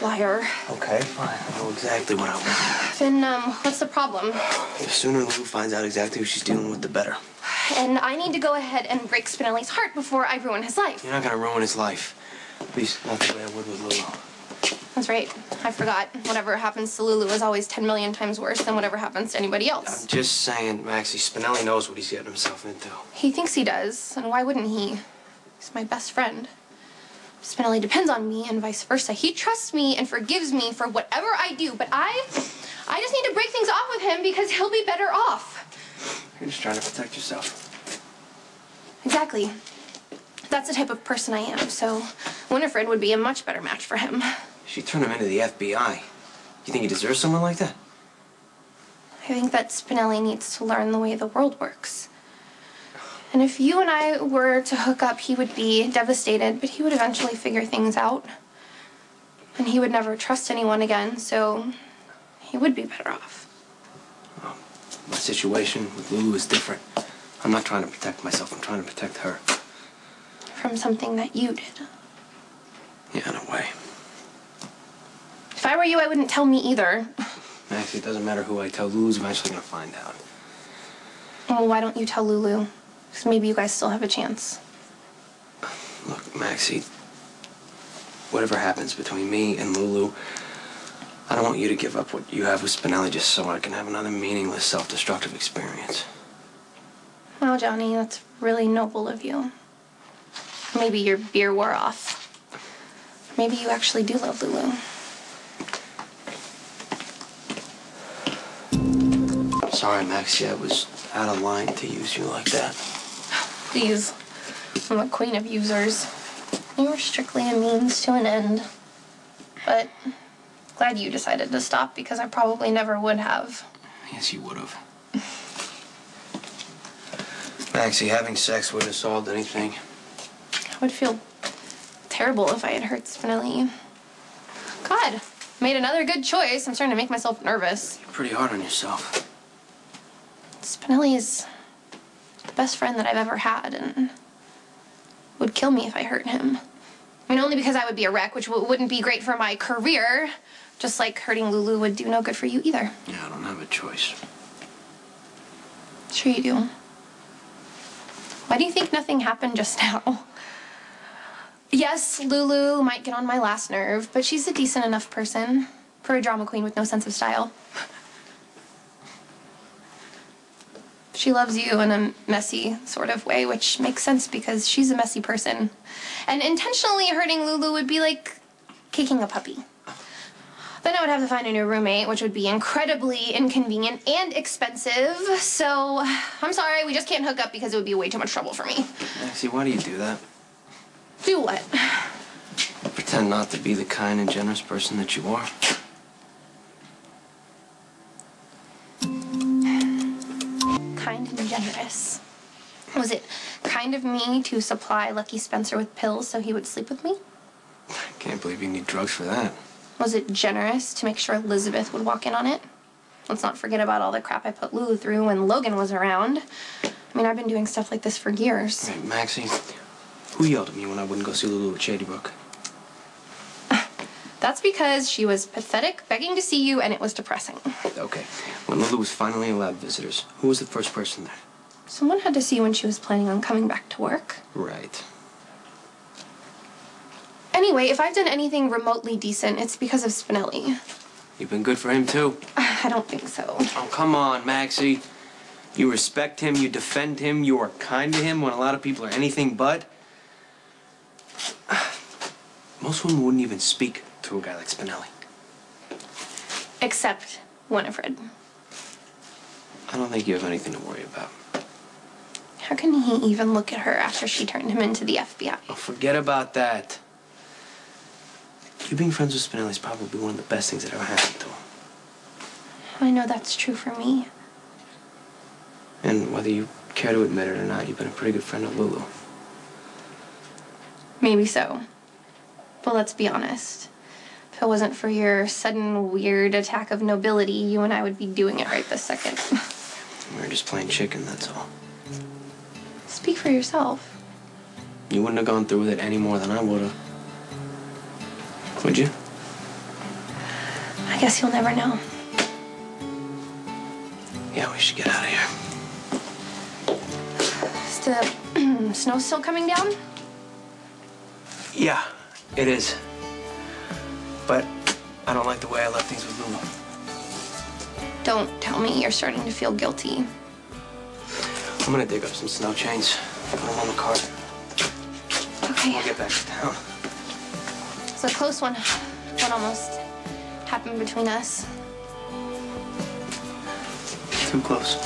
liar. Okay, fine. I know exactly what I want. Then, what's the problem? The sooner Lulu finds out exactly who she's dealing with, the better. And I need to go ahead and break Spinelli's heart before I ruin his life. You're not gonna ruin his life. At least not the way I would with Lulu. That's right. I forgot. Whatever happens to Lulu is always 10 million times worse than whatever happens to anybody else. I'm just saying, Maxie, Spinelli knows what he's getting himself into. He thinks he does, and why wouldn't he? He's my best friend. Spinelli depends on me and vice versa. He trusts me and forgives me for whatever I do, but I just need to break things off with him because he'll be better off. You're just trying to protect yourself. Exactly. That's the type of person I am, so Winifred would be a much better match for him. She turned him into the FBI. You think he deserves someone like that? I think that Spinelli needs to learn the way the world works. And if you and I were to hook up, he would be devastated, but he would eventually figure things out. And he would never trust anyone again, so he would be better off. Well, my situation with Lulu is different. I'm not trying to protect myself, I'm trying to protect her. From something that you did. Yeah, in a way. If I were you, I wouldn't tell me either. Maxie, it doesn't matter who I tell. Lulu's eventually gonna find out. Well, why don't you tell Lulu? Because maybe you guys still have a chance. Look, Maxie, whatever happens between me and Lulu, I don't want you to give up what you have with Spinelli just so I can have another meaningless, self-destructive experience. Wow, Johnny, that's really noble of you. Maybe your beer wore off. Maybe you actually do love Lulu. Sorry, Maxie, I was out of line to use you like that. Please, I'm the queen of users. You were strictly a means to an end. But glad you decided to stop because I probably never would have. Yes, you would have. Maxie, having sex wouldn't have solved anything. I would feel terrible if I had hurt Spinelli. God, made another good choice. I'm starting to make myself nervous. You're pretty hard on yourself. Spinelli is the best friend that I've ever had and would kill me if I hurt him. I mean, only because I would be a wreck, which wouldn't be great for my career. Just like hurting Lulu would do no good for you either. Yeah, I don't have a choice. Sure you do. Why do you think nothing happened just now? Yes, Lulu might get on my last nerve, but she's a decent enough person for a drama queen with no sense of style. She loves you in a messy sort of way, which makes sense because she's a messy person. And intentionally hurting Lulu would be like kicking a puppy. Then I would have to find a new roommate, which would be incredibly inconvenient and expensive. So, I'm sorry, we just can't hook up because it would be way too much trouble for me. Maxie, why do you do that? Do what? Pretend not to be the kind and generous person that you are. Kind and generous. Was it kind of me to supply Lucky Spencer with pills so he would sleep with me? I can't believe you need drugs for that. Was it generous to make sure Elizabeth would walk in on it? Let's not forget about all the crap I put Lulu through when Logan was around. I mean, I've been doing stuff like this for years. Hey, Maxie, who yelled at me when I wouldn't go see Lulu at Shady Brook? That's because she was pathetic, begging to see you, and it was depressing. Okay, when Lulu was finally allowed visitors, who was the first person there? Someone had to see when she was planning on coming back to work. Right. Anyway, if I've done anything remotely decent, it's because of Spinelli. You've been good for him, too. I don't think so. Oh, come on, Maxie. You respect him, you defend him, you are kind to him when a lot of people are anything but. Most women wouldn't even speak to a guy like Spinelli. Except Winifred. I don't think you have anything to worry about. How can he even look at her after she turned him into the FBI? Oh, forget about that. You being friends with Spinelli is probably one of the best things that ever happened to him. I know that's true for me. And whether you care to admit it or not, you've been a pretty good friend of Lulu. Maybe so. But let's be honest. If it wasn't for your sudden, weird attack of nobility, you and I would be doing it right this second. We were just playing chicken, that's all. Speak for yourself. You wouldn't have gone through with it any more than I would have. Would you? I guess you'll never know. Yeah, we should get out of here. Is the snow still coming down? Yeah, it is. But I don't like the way I left things with Lulu. Don't tell me you're starting to feel guilty. I'm gonna dig up some snow chains, put them on the cart. Okay. We'll get back to town. It's a close one. What almost happened between us? Too close.